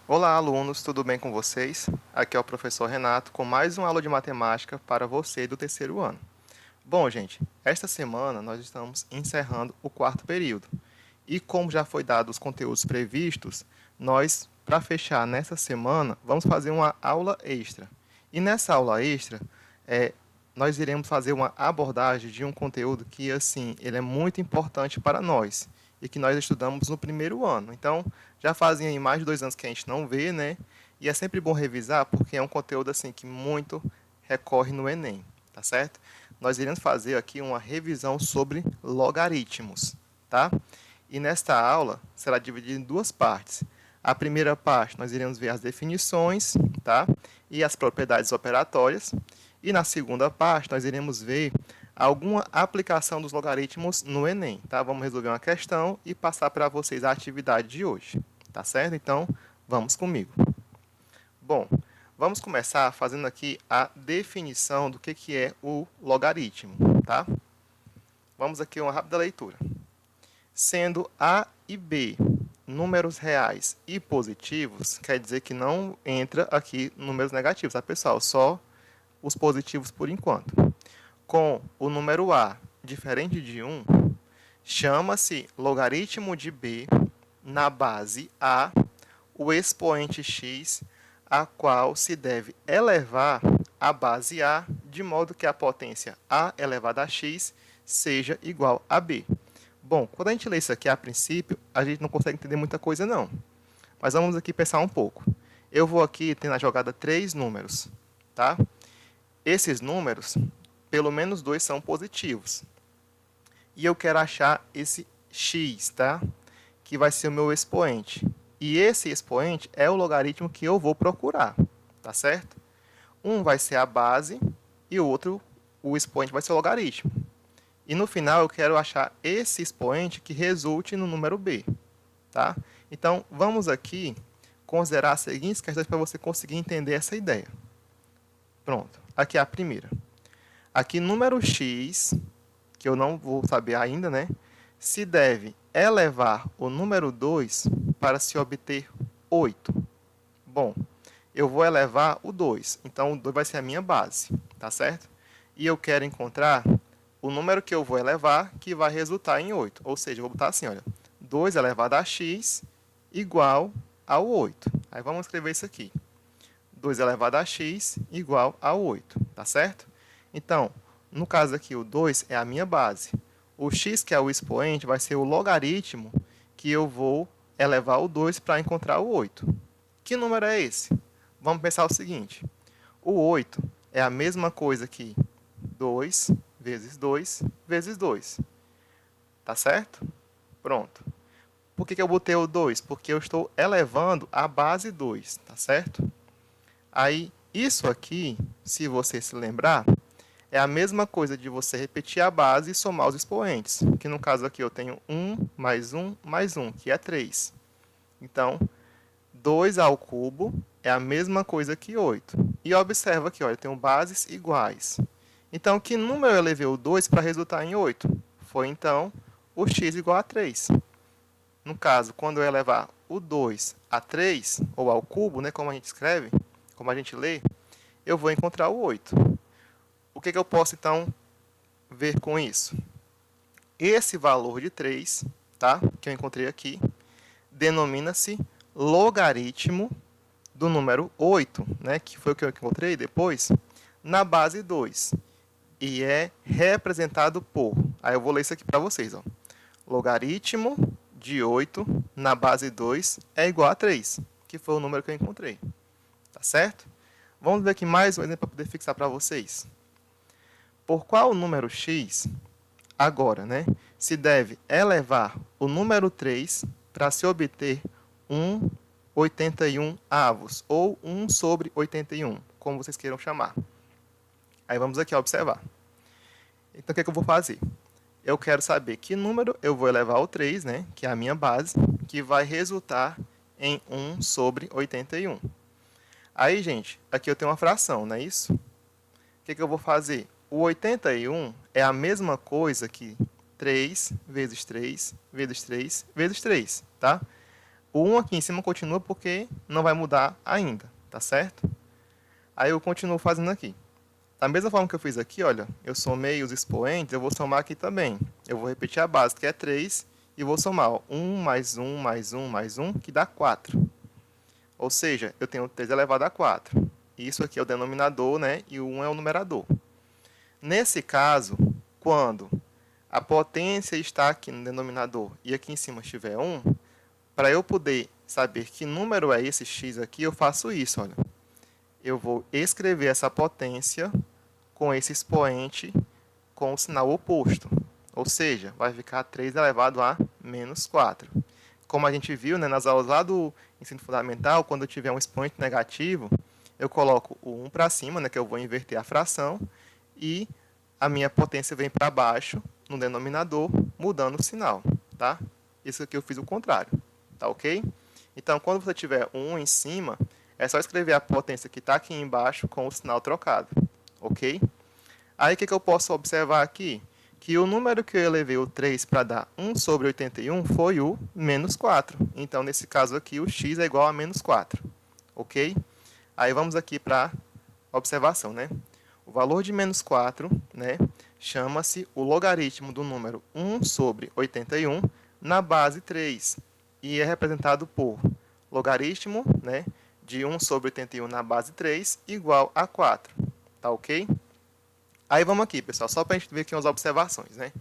Olá, alunos, tudo bem com vocês? Aqui é o professor Renato com mais uma aula de matemática para você do terceiro ano. Bom, gente, esta semana nós estamos encerrando o quarto período. E como já foi dado os conteúdos previstos, nós, para fechar nessa semana, vamos fazer uma aula extra. E nessa aula extra, é, nós iremos fazer uma abordagem de um conteúdo que, assim, ele é muito importante para nós e que nós estudamos no primeiro ano. Então, já fazem aí mais de 2 anos que a gente não vê, né? E é sempre bom revisar porque é um conteúdo assim que muito recorre no Enem, tá certo? Nós iremos fazer aqui uma revisão sobre logaritmos, tá? E nesta aula será dividida em duas partes. A primeira parte nós iremos ver as definições, tá? E as propriedades operatórias. E na segunda parte nós iremos ver alguma aplicação dos logaritmos no Enem, tá? Vamos resolver uma questão e passar para vocês a atividade de hoje, tá certo? Então, vamos comigo. Bom, vamos começar fazendo aqui a definição do que é o logaritmo, tá? Vamos aqui uma rápida leitura. Sendo A e B números reais e positivos, quer dizer que não entra aqui números negativos, tá, pessoal? Só os positivos por enquanto. Com o número A diferente de 1, chama-se logaritmo de B na base A o expoente x, a qual se deve elevar a base A, de modo que a potência A elevada a x seja igual a B. Bom, quando a gente lê isso aqui a princípio, a gente não consegue entender muita coisa não. Mas vamos aqui pensar um pouco. Eu vou aqui ter na jogada 3 números, tá? Esses números, pelo menos 2 são positivos. E eu quero achar esse x, tá? Que vai ser o meu expoente. E esse expoente é o logaritmo que eu vou procurar, tá certo? Um vai ser a base e o outro, o expoente, vai ser o logaritmo. E no final eu quero achar esse expoente que resulte no número b, tá? Então, vamos aqui considerar as seguintes questões para você conseguir entender essa ideia. Pronto, aqui é a primeira. Aqui, número x, que eu não vou saber ainda, né? Se deve elevar o número 2 para se obter 8. Bom, eu vou elevar o 2, então o 2 vai ser a minha base, tá certo? E eu quero encontrar o número que eu vou elevar que vai resultar em 8. Ou seja, eu vou botar assim, olha, 2 elevado a x igual ao 8. Aí vamos escrever isso aqui. 2 elevado a x igual a 8, tá certo? Então, no caso aqui, o 2 é a minha base. O x, que é o expoente, vai ser o logaritmo que eu vou elevar o 2 para encontrar o 8. Que número é esse? Vamos pensar o seguinte. O 8 é a mesma coisa que 2 vezes 2 vezes 2. Tá certo? Pronto. Por que eu botei o 2? Porque eu estou elevando a base 2, tá certo? Aí, isso aqui, se você se lembrar, é a mesma coisa de você repetir a base e somar os expoentes. Que no caso aqui eu tenho 1 mais 1, que é 3. Então, 2 ao cubo é a mesma coisa que 8. E observa aqui, olha, eu tenho bases iguais. Então, que número eu elevei o 2 para resultar em 8? Foi, então, o x igual a 3. No caso, quando eu elevar o 2 a 3, ou ao cubo, né, como a gente escreve, como a gente lê, eu vou encontrar o 8. O que eu posso, então, ver com isso? Esse valor de 3, tá, que eu encontrei aqui, denomina-se logaritmo do número 8, né, que foi o que eu encontrei depois, na base 2. E é representado por... Aí eu vou ler isso aqui para vocês. Ó. Logaritmo de 8 na base 2 é igual a 3, que foi o número que eu encontrei. Tá certo? Vamos ver aqui mais um exemplo para poder fixar para vocês. Por qual número x, agora, né, se deve elevar o número 3 para se obter 1/81 avos, ou 1 sobre 81, como vocês queiram chamar. Aí vamos aqui observar. Então, o que eu vou fazer? Eu quero saber que número eu vou elevar ao 3, né, que é a minha base, que vai resultar em 1 sobre 81. Aí, gente, aqui eu tenho uma fração, não é isso? O que eu vou fazer? O 81 é a mesma coisa que 3 vezes 3 vezes 3 vezes 3, tá? O 1 aqui em cima continua porque não vai mudar ainda, tá certo? Aí eu continuo fazendo aqui. Da mesma forma que eu fiz aqui, olha, eu somei os expoentes, eu vou somar aqui também. Eu vou repetir a base, que é 3, e vou somar ó, 1 mais 1 mais 1 mais 1, que dá 4. Ou seja, eu tenho 3 elevado a 4. Isso aqui é o denominador, né? E o 1 é o numerador. Nesse caso, quando a potência está aqui no denominador e aqui em cima estiver 1, para eu poder saber que número é esse x aqui, eu faço isso, olha. Eu vou escrever essa potência com esse expoente com o sinal oposto. Ou seja, vai ficar 3 elevado a menos 4. Como a gente viu, né, nas aulas lá do ensino fundamental, quando eu tiver um expoente negativo, eu coloco o 1 para cima, né, que eu vou inverter a fração, e a minha potência vem para baixo no denominador, mudando o sinal. Tá? Isso aqui eu fiz o contrário. Tá ok? Então, quando você tiver um 1 em cima, é só escrever a potência que está aqui embaixo com o sinal trocado. Ok? Aí, o que eu posso observar aqui? Que o número que eu elevei o 3 para dar 1 sobre 81 foi o menos 4. Então, nesse caso aqui, o x é igual a menos 4. Ok? Aí, vamos aqui para a observação, né? O valor de menos 4, né, chama-se o logaritmo do número 1 sobre 81 na base 3. E é representado por logaritmo, né, de 1 sobre 81 na base 3 igual a 4. Tá ok? Aí vamos aqui, pessoal, só para a gente ver aqui umas observações, né?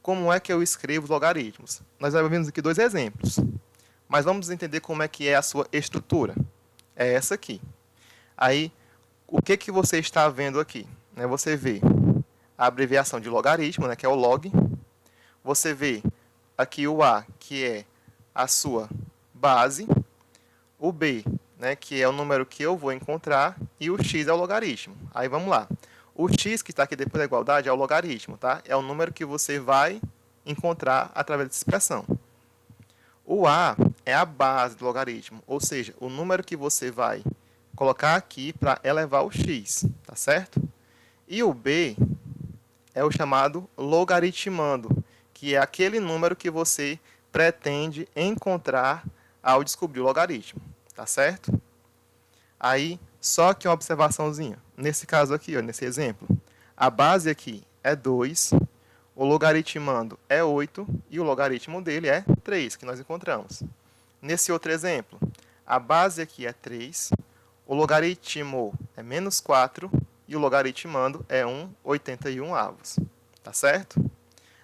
Como é que eu escrevo os logaritmos? Nós vimos aqui dois exemplos, mas vamos entender como é que é a sua estrutura. É essa aqui. Aí, o que que você está vendo aqui? Né, você vê a abreviação de logaritmo, né, que é o log. Você vê aqui o A, que é a sua base. O B, né, que é o número que eu vou encontrar. E o X é o logaritmo. Aí vamos lá. O x, que está aqui depois da igualdade, é o logaritmo, tá? É o número que você vai encontrar através dessa expressão. O a é a base do logaritmo, ou seja, o número que você vai colocar aqui para elevar o x, tá certo? E o b é o chamado logaritmando, que é aquele número que você pretende encontrar ao descobrir o logaritmo, tá certo? Aí, só que uma observaçãozinha. Nesse caso aqui, ó, nesse exemplo, a base aqui é 2, o logaritmando é 8 e o logaritmo dele é 3, que nós encontramos. Nesse outro exemplo, a base aqui é 3, o logaritmo é menos 4 e o logaritmando é 1/81 avos. Tá certo?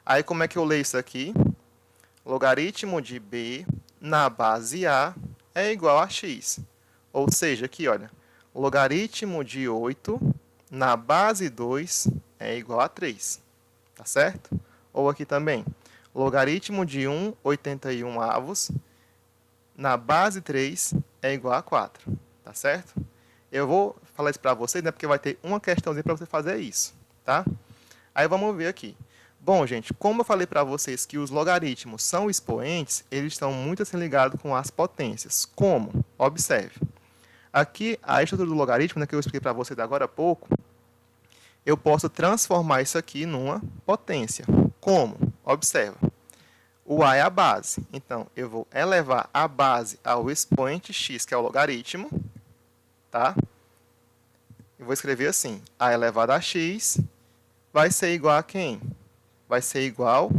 Aí, como é que eu leio isso aqui? Logaritmo de b na base a é igual a x. Ou seja, aqui, olha, o logaritmo de 8 na base 2 é igual a 3. Tá certo? Ou aqui também, logaritmo de 1/81 avos na base 3 é igual a 4. Tá certo? Eu vou falar isso para vocês, né, porque vai ter uma questãozinha para você fazer isso. Tá? Aí vamos ver aqui. Bom, gente, como eu falei para vocês que os logaritmos são expoentes, eles estão muito assim ligados com as potências. Como? Observe. Aqui, a estrutura do logaritmo, né, que eu expliquei para vocês agora há pouco, eu posso transformar isso aqui numa potência. Como? Observa. O a é a base. Então, eu vou elevar a base ao expoente x, que é o logaritmo. Tá? Eu vou escrever assim. A elevado a x vai ser igual a quem? Vai ser igual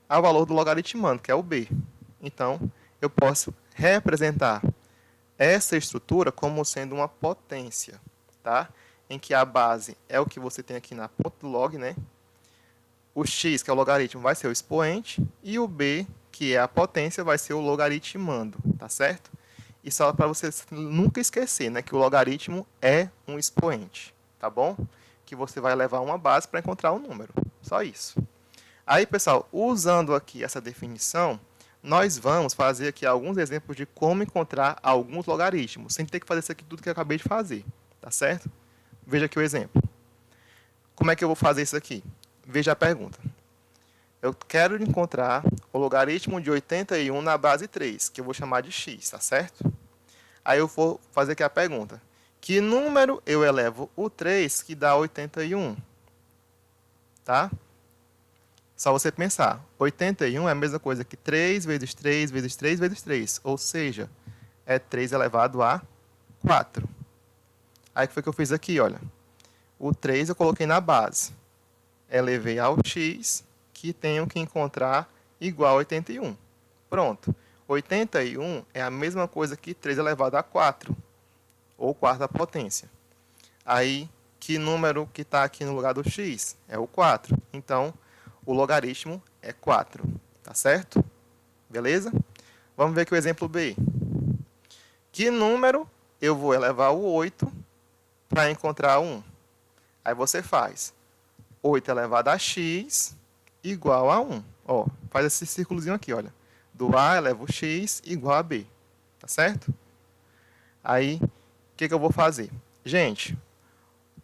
ao valor do logaritmando, que é o b. Então, eu posso representar essa estrutura como sendo uma potência, tá? Em que a base é o que você tem aqui na ponta do log, né? O x, que é o logaritmo, vai ser o expoente, e o b, que é a potência, vai ser o logaritmando, tá certo? E só para você nunca esquecer, né, que o logaritmo é um expoente, tá bom? Que você vai levar uma base para encontrar um número. Só isso. Aí, pessoal, usando aqui essa definição, nós vamos fazer aqui alguns exemplos de como encontrar alguns logaritmos, sem ter que fazer isso aqui tudo que eu acabei de fazer, tá certo? Veja aqui o exemplo. Como é que eu vou fazer isso aqui? Veja a pergunta. Eu quero encontrar o logaritmo de 81 na base 3, que eu vou chamar de x, tá certo? Aí eu vou fazer aqui a pergunta. Que número eu elevo o 3 que dá 81? Tá? Só você pensar. 81 é a mesma coisa que 3 vezes 3 vezes 3 vezes 3. Ou seja, é 3 elevado a 4. Aí o que foi que eu fiz aqui, olha. O 3 eu coloquei na base. Elevei ao x, que tenho que encontrar igual a 81. Pronto. 81 é a mesma coisa que 3 elevado a 4, ou quarta potência. Aí, que número que está aqui no lugar do x? É o 4. Então, o logaritmo é 4. Tá certo? Beleza? Vamos ver aqui o exemplo B. Que número eu vou elevar o 8 para encontrar 1? Aí você faz 8 elevado a x igual a 1. Ó, faz esse círculozinho aqui, olha. Do A eleva o x igual a B. Tá certo? Aí, o que eu vou fazer? Gente,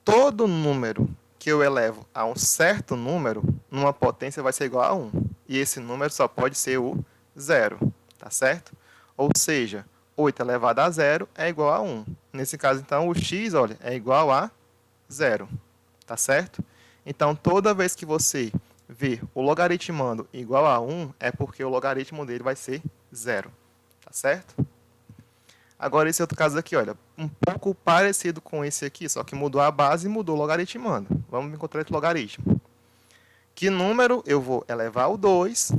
todo número que eu elevo a um certo número, numa potência vai ser igual a 1. E esse número só pode ser o 0. Tá certo? Ou seja, 8 elevado a 0 é igual a 1. Nesse caso, então, o x, olha, é igual a 0. Tá certo? Então, toda vez que você ver o logaritmando igual a 1, é porque o logaritmo dele vai ser 0. Tá certo? Agora, esse outro caso aqui, olha, um pouco parecido com esse aqui, só que mudou a base e mudou o logaritmando. Vamos encontrar esse logaritmo. Que número eu vou elevar o 2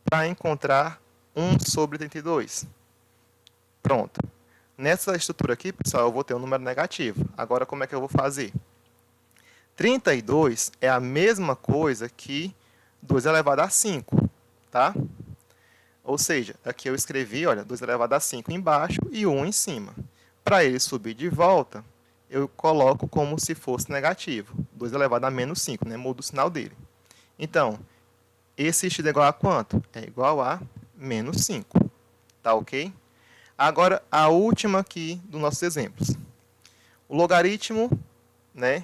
para encontrar 1 sobre 32? Pronto. Nessa estrutura aqui, pessoal, eu vou ter um número negativo. Agora, como é que eu vou fazer? 32 é a mesma coisa que 2 elevado a 5, tá? Ou seja, aqui eu escrevi, olha, 2 elevado a 5 embaixo e 1 em cima. Para ele subir de volta, eu coloco como se fosse negativo. 2 elevado a menos 5, né? Mudo o sinal dele. Então, esse x é igual a quanto? É igual a menos 5. Tá ok? Agora, a última aqui dos nossos exemplos. O logaritmo, né,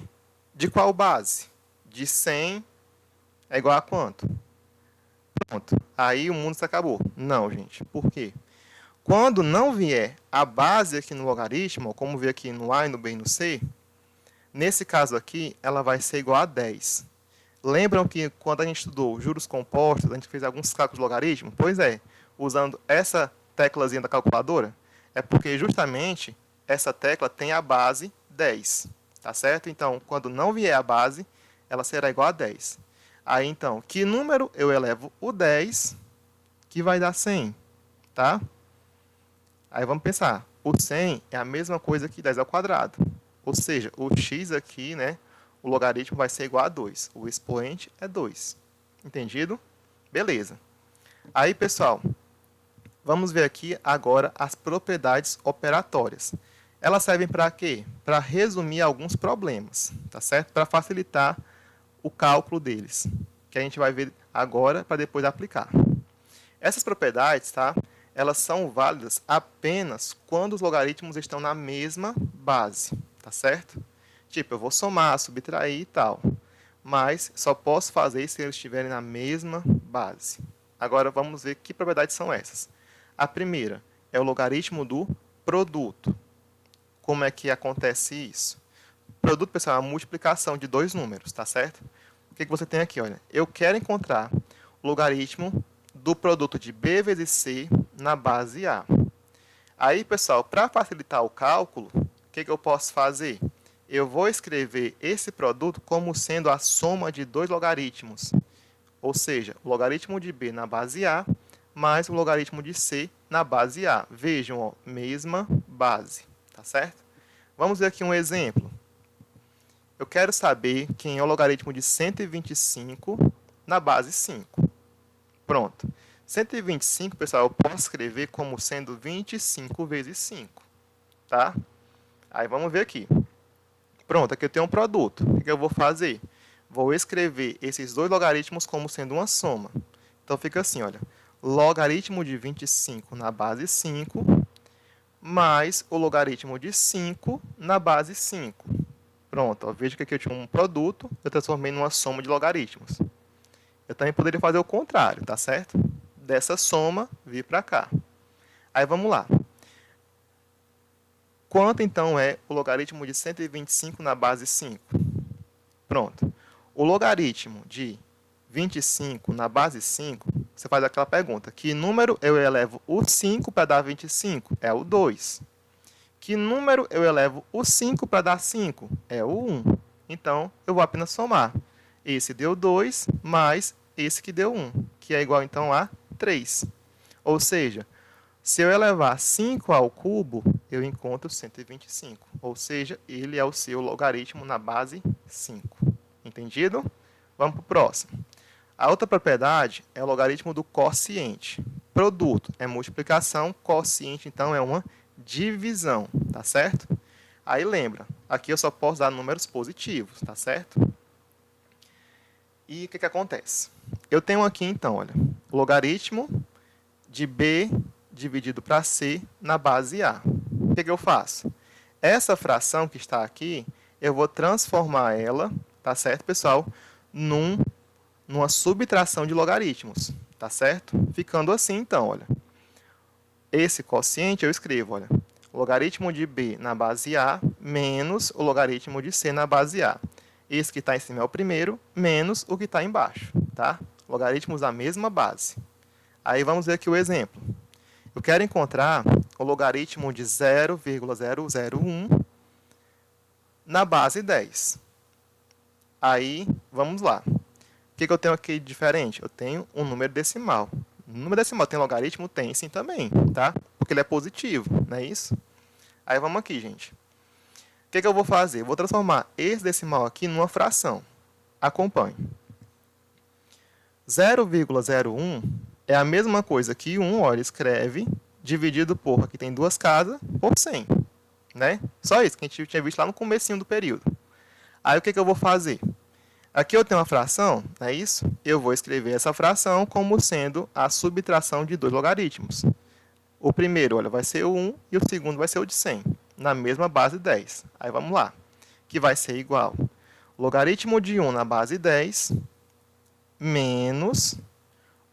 de qual base? De 100 é igual a quanto? Pronto. Aí o mundo se acabou. Não, gente. Por quê? Quando não vier a base aqui no logaritmo, como vê aqui no A, no B e no C, nesse caso aqui, ela vai ser igual a 10. Lembram que quando a gente estudou juros compostos, a gente fez alguns cálculos de logaritmo? Pois é, usando essa teclazinha da calculadora, é porque justamente essa tecla tem a base 10. Tá certo? Então, quando não vier a base, ela será igual a 10. Aí, então, que número eu elevo o 10, que vai dar 100, tá? Aí vamos pensar, o 100 é a mesma coisa que 10 ao quadrado. Ou seja, o x aqui, né, o logaritmo vai ser igual a 2. O expoente é 2. Entendido? Beleza. Aí, pessoal, vamos ver aqui agora as propriedades operatórias. Elas servem para quê? Para resumir alguns problemas, tá certo? Para facilitar o cálculo deles, que a gente vai ver agora para depois aplicar. Essas propriedades, tá? Elas são válidas apenas quando os logaritmos estão na mesma base, tá certo? Tipo, eu vou somar, subtrair e tal, mas só posso fazer se eles estiverem na mesma base. Agora vamos ver que propriedades são essas. A primeira é o logaritmo do produto. Como é que acontece isso? Produto, pessoal, é uma multiplicação de dois números, tá certo? O que você tem aqui? Olha, eu quero encontrar o logaritmo do produto de B vezes C na base A. Aí, pessoal, para facilitar o cálculo, o que eu posso fazer? Eu vou escrever esse produto como sendo a soma de dois logaritmos. Ou seja, o logaritmo de B na base A mais o logaritmo de C na base A. Vejam, ó, mesma base. Tá certo? Vamos ver aqui um exemplo. Eu quero saber quem é o logaritmo de 125 na base 5. Pronto. 125, pessoal, eu posso escrever como sendo 25 vezes 5. Tá? Aí vamos ver aqui. Pronto, aqui eu tenho um produto. O que eu vou fazer? Vou escrever esses dois logaritmos como sendo uma soma. Então fica assim, olha. Logaritmo de 25 na base 5 mais o logaritmo de 5 na base 5. Pronto, ó, veja que aqui eu tinha um produto, eu transformei numa soma de logaritmos. Eu também poderia fazer o contrário, tá certo? Dessa soma, vir para cá. Aí vamos lá. Quanto então é o logaritmo de 125 na base 5? Pronto. O logaritmo de 25 na base 5 você faz aquela pergunta: que número eu elevo o 5 para dar 25? É o 2. Que número eu elevo o 5 para dar 5? É o 1. Então, eu vou apenas somar. Esse deu 2 mais esse que deu 1, que é igual, então, a 3. Ou seja, se eu elevar 5 ao cubo, eu encontro 125. Ou seja, ele é o seu logaritmo na base 5. Entendido? Vamos para o próximo. A outra propriedade é o logaritmo do quociente. Produto é multiplicação, quociente, então, é uma divisão, tá certo? Aí lembra, aqui eu só posso dar números positivos, tá certo? E o que acontece? Eu tenho aqui, então, olha, o logaritmo de B dividido para C na base A. O que eu faço? Essa fração que está aqui, eu vou transformar ela, tá certo, pessoal, numa subtração de logaritmos, tá certo? Ficando assim, então, olha. Esse quociente eu escrevo, olha, logaritmo de B na base A menos o logaritmo de C na base A. Esse que está em cima é o primeiro, menos o que está embaixo, tá? Logaritmos da mesma base. Aí vamos ver aqui o exemplo. Eu quero encontrar o logaritmo de 0,001 na base 10. Aí, vamos lá. O que eu tenho aqui de diferente? Eu tenho um número decimal. O número decimal tem logaritmo? Tem sim também, tá? Porque ele é positivo, não é isso? Aí vamos aqui, gente. O que eu vou fazer? Eu vou transformar esse decimal aqui numa fração. Acompanhe. 0,01 é a mesma coisa que 1, olha, escreve, dividido por, aqui tem duas casas, por 100. Né? Só isso que a gente tinha visto lá no comecinho do período. Aí o que eu vou fazer? Aqui eu tenho uma fração, não é isso? Eu vou escrever essa fração como sendo a subtração de dois logaritmos. O primeiro, olha, vai ser o 1 e o segundo vai ser o de 100, na mesma base 10. Aí vamos lá, que vai ser igual logaritmo de 1 na base 10 menos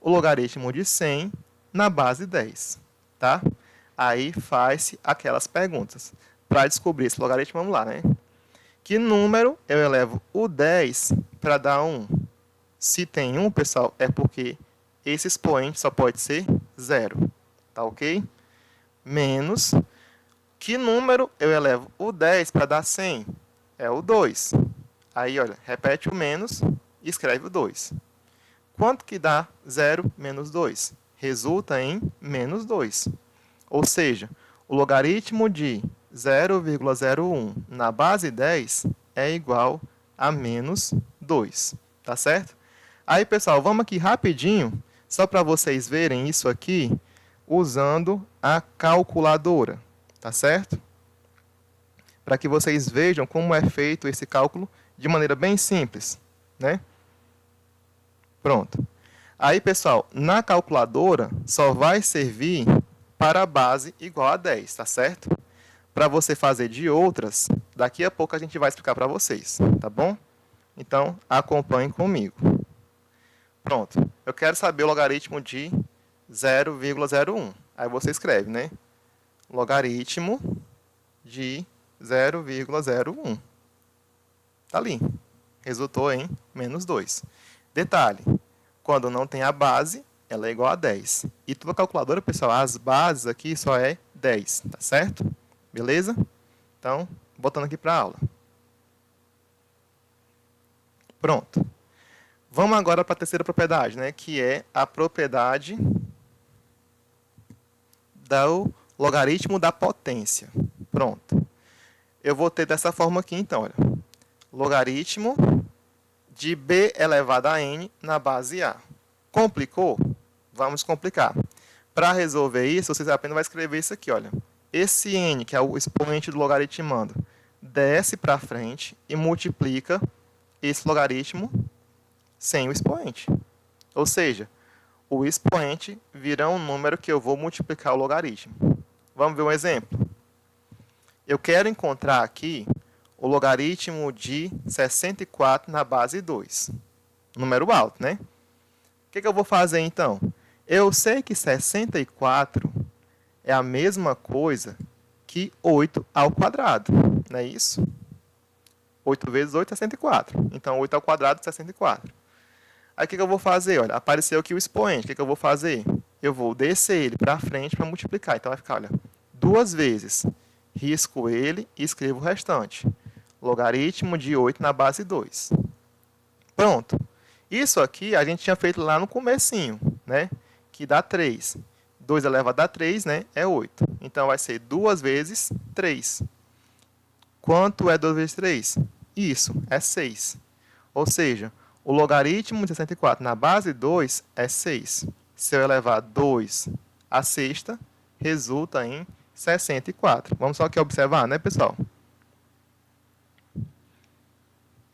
o logaritmo de 100 na base 10, tá? Aí faz-se aquelas perguntas. Para descobrir esse logaritmo, vamos lá, né? Que número eu elevo o 10 para dar 1? Se tem 1, pessoal, é porque esse expoente só pode ser 0. Tá ok? Menos. Que número eu elevo o 10 para dar 100? É o 2. Aí, olha, repete o menos e escreve o 2. Quanto que dá 0 menos 2? Resulta em menos 2. Ou seja, o logaritmo de 0,01 na base 10 é igual a menos 2. Tá certo? Aí, pessoal, vamos aqui rapidinho, só para vocês verem isso aqui, usando a calculadora. Tá certo? Para que vocês vejam como é feito esse cálculo de maneira bem simples, né? Pronto. Aí, pessoal, na calculadora só vai servir para a base igual a 10, tá certo? Para você fazer de outras, daqui a pouco a gente vai explicar para vocês, tá bom? Então, acompanhem comigo. Pronto. Eu quero saber o logaritmo de 0,01. Aí você escreve, né? Logaritmo de 0,01. Tá ali. Resultou em menos 2. Detalhe, quando não tem a base, ela é igual a 10. E toda calculadora, pessoal, as bases aqui só é 10, tá certo? Beleza? Então, voltando aqui para a aula. Pronto. Vamos agora para a terceira propriedade, né, que é a propriedade do logaritmo da potência. Pronto. Eu vou ter dessa forma aqui, então, olha. Logaritmo de b elevado a n na base a. Complicou? Vamos complicar. Para resolver isso, vocês apenas vão escrever isso aqui, olha. Esse n, que é o expoente do logaritmando, desce para frente e multiplica esse logaritmo sem o expoente. Ou seja, o expoente vira um número que eu vou multiplicar o logaritmo. Vamos ver um exemplo? Eu quero encontrar aqui o logaritmo de 64 na base 2. Número alto, né? O que eu vou fazer, então? Eu sei que 64 é a mesma coisa que 8 ao quadrado, não é isso? 8 vezes 8 é 64. Então, 8 ao quadrado é 64. Aí o que eu vou fazer? Olha, apareceu aqui o expoente. O que eu vou fazer? Eu vou descer ele para frente para multiplicar. Então vai ficar, olha, 2 vezes. Risco ele e escrevo o restante. Logaritmo de 8 na base 2. Pronto. Isso aqui a gente tinha feito lá no comecinho, né? Que dá 3. 2 elevado a 3, né? É 8. Então vai ser 2 vezes 3. Quanto é 2 vezes 3? Isso, é 6. Ou seja, o logaritmo de 64 na base 2 é 6. Se eu elevar 2 à sexta, resulta em 64. Vamos só aqui observar, né, pessoal?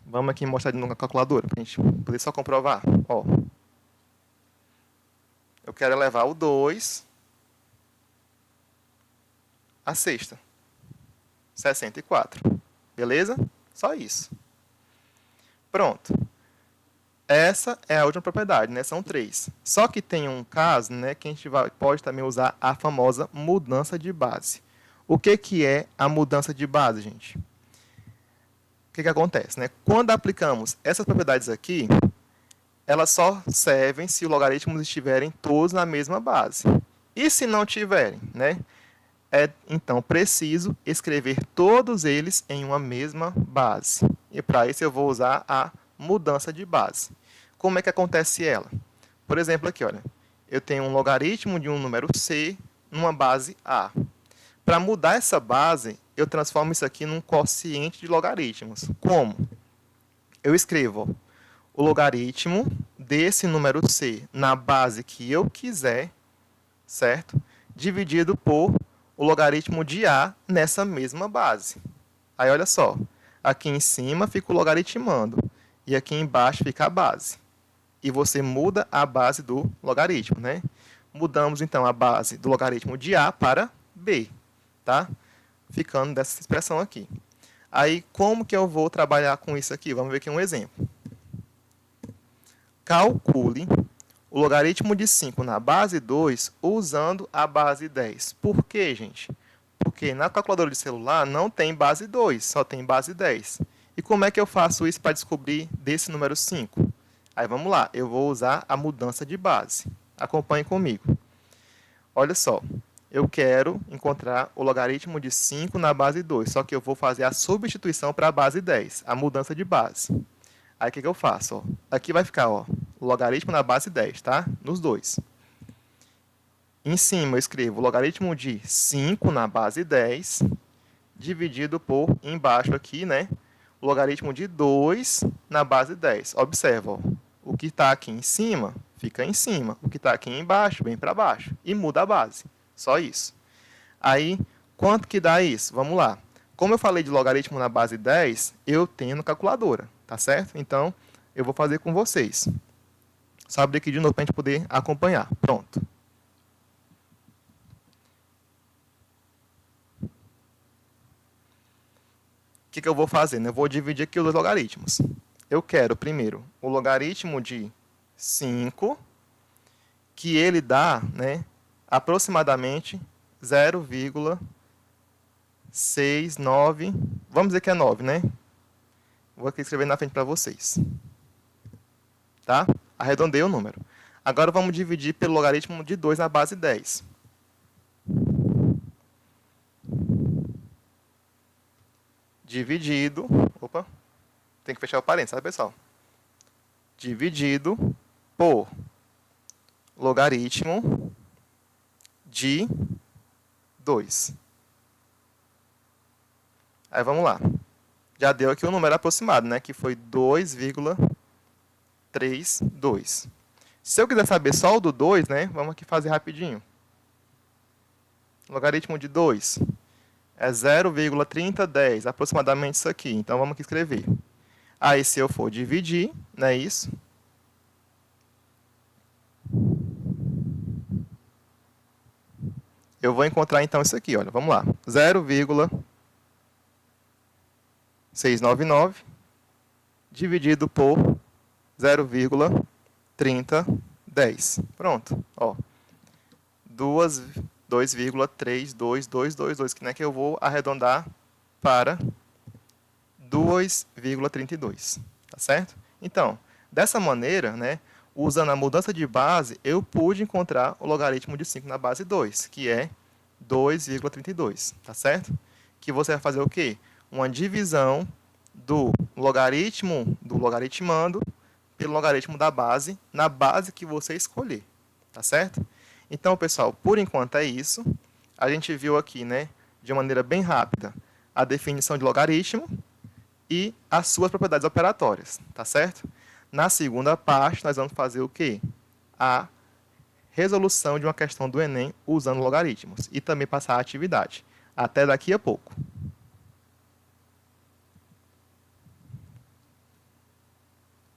Vamos aqui mostrar de novo a calculadora, para a gente poder só comprovar. Ó, eu quero elevar o 2 à sexta. 64. Beleza? Só isso. Pronto. Essa é a última propriedade, né? São 3. Só que tem um caso, né, que a gente pode também usar a famosa mudança de base. O que é a mudança de base, gente? O que acontece, né? Quando aplicamos essas propriedades aqui, elas só servem se os logaritmos estiverem todos na mesma base. E se não tiverem, né? É então preciso escrever todos eles em uma mesma base. E para isso eu vou usar a mudança de base. Como é que acontece ela? Por exemplo, aqui, olha, eu tenho um logaritmo de um número C numa base A. Para mudar essa base, eu transformo isso aqui num quociente de logaritmos. Como? Eu escrevo o logaritmo desse número C na base que eu quiser, certo? Dividido por o logaritmo de A nessa mesma base. Aí, olha só. Aqui em cima fica o logaritmando. E aqui embaixo fica a base. E você muda a base do logaritmo, né? Mudamos, então, a base do logaritmo de A para B. Tá? Ficando dessa expressão aqui. Aí, como que eu vou trabalhar com isso aqui? Vamos ver aqui um exemplo. Calcule o logaritmo de 5 na base 2 usando a base 10. Por quê, gente? Porque na calculadora de celular não tem base 2, só tem base 10. E como é que eu faço isso para descobrir desse número 5? Aí vamos lá, eu vou usar a mudança de base. Acompanhe comigo. Olha só, eu quero encontrar o logaritmo de 5 na base 2, só que eu vou fazer a substituição para a base 10, a mudança de base. Aí o que eu faço? Ó? Aqui vai ficar o logaritmo na base 10, tá? Nos dois. Em cima eu escrevo o logaritmo de 5 na base 10, dividido por, embaixo aqui, né? O logaritmo de 2 na base 10. Observa, ó, o que está aqui em cima, fica em cima. O que está aqui embaixo, vem para baixo. E muda a base. Só isso. Aí, quanto que dá isso? Vamos lá. Como eu falei de logaritmo na base 10, eu tenho na calculadora, tá certo? Então, eu vou fazer com vocês. Só abrir aqui de novo para a gente poder acompanhar. Pronto. O que eu vou fazer? Eu vou dividir aqui os dois logaritmos. Eu quero, primeiro, o logaritmo de 5, que ele dá, né, aproximadamente 0,69. Vamos dizer que é 9, né? Vou aqui escrever na frente para vocês. Tá? Arredondei o número. Agora vamos dividir pelo logaritmo de 2 na base 10. Dividido. Opa. Tem que fechar o parênteses, sabe, pessoal? Dividido por logaritmo de 2. Aí vamos lá. Já deu aqui o número aproximado, né? Que foi 2,32. Se eu quiser saber só o do 2, né? Vamos aqui fazer rapidinho. Logaritmo de 2 é 0,3010, aproximadamente isso aqui. Então, vamos aqui escrever. Aí, se eu for dividir, não é isso? Eu vou encontrar, então, isso aqui. Olha, vamos lá. 0,699 dividido por 0,3010. Pronto. Ó. 2,32222, que, né, que eu vou arredondar para 2,32. Tá certo? Então, dessa maneira, né, Usando a mudança de base, eu pude encontrar o logaritmo de 5 na base 2, que é 2,32, tá certo? Que você vai fazer o quê? Uma divisão do logaritmando pelo logaritmo da base, na base que você escolher, tá certo? Então, pessoal, por enquanto é isso. A gente viu aqui, né, de maneira bem rápida, a definição de logaritmo e as suas propriedades operatórias, tá certo? Na segunda parte, nós vamos fazer o quê? A resolução de uma questão do Enem usando logaritmos e também passar a atividade. Até daqui a pouco.